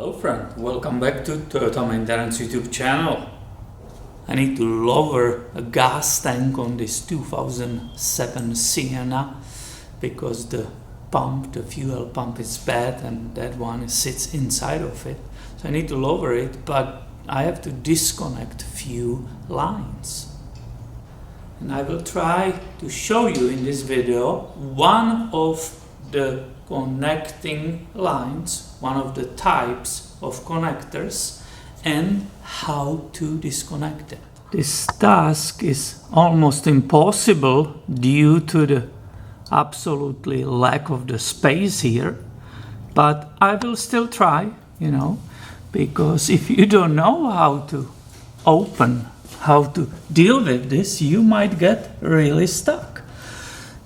Hello friend, welcome back to Toyota Maintenance YouTube channel. I need to lower a gas tank on this 2007 Sienna because the fuel pump is bad and that one sits inside of it. So I need to lower it, but I have to disconnect few lines. And I will try to show you in this video one of the connecting lines, one of the types of connectors, and how to disconnect it. This task is almost impossible due to the absolutely lack of the space here, but I will still try, because if you don't know how to open, how to deal with this, you might get really stuck.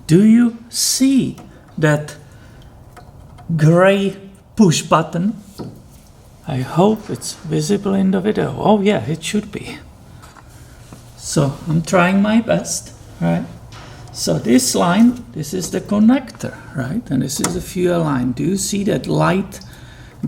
Do you see that gray push button? I hope it's visible in the video. Oh yeah, it should be. So I'm trying my best, right? So this line, this is the connector, right? And this is the fuel line. Do you see that light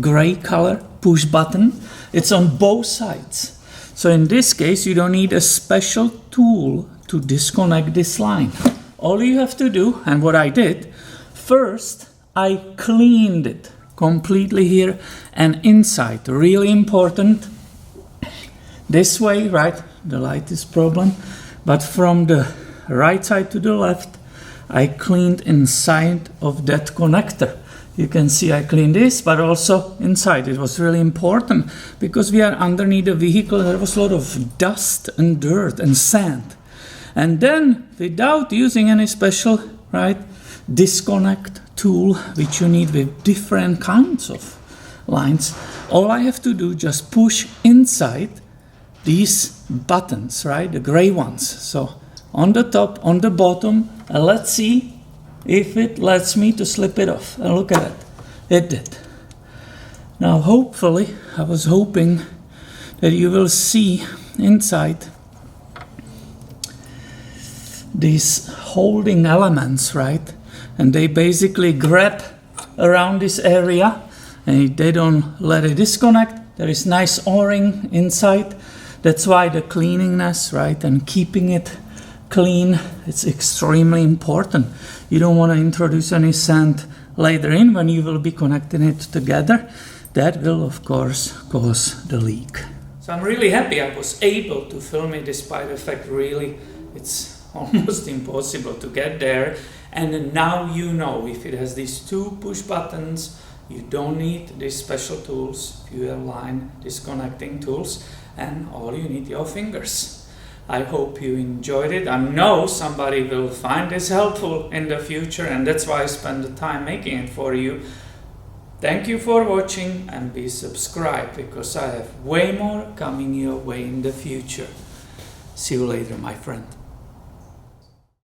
gray color push button? It's on both sides. So in this case, you don't need a special tool to disconnect this line. All you have to do, and what I did, first I cleaned it completely here and inside. Really important. This way, right? The light is problem. But from the right side to the left, I cleaned inside of that connector. You can see I cleaned this, but also inside. It was really important because we are underneath the vehicle. There was a lot of dust and dirt and sand. And then, without using any special, disconnect tool, which you need with different kinds of lines, all I have to do just push inside these buttons, right? The gray ones. So on the top, on the bottom, and let's see if it lets me to slip it off. And look at it. It did. Now hopefully, I was hoping that you will see inside these holding elements, right? And they basically grab around this area and they don't let it disconnect. There is nice O-ring inside. That's why the cleanliness, right? And keeping it clean, it's extremely important. You don't want to introduce any sand later in when you will be connecting it together. That will, of course, cause the leak. So I'm really happy I was able to film it despite the fact really it's almost impossible to get there. And now you know if it has these two push buttons, you don't need these special tools, fuel line disconnecting tools, and all you need your fingers. I hope you enjoyed it. I know somebody will find this helpful in the future, and that's why I spend the time making it for you. Thank you for watching and be subscribed because I have way more coming your way in the future. See you later, my friend.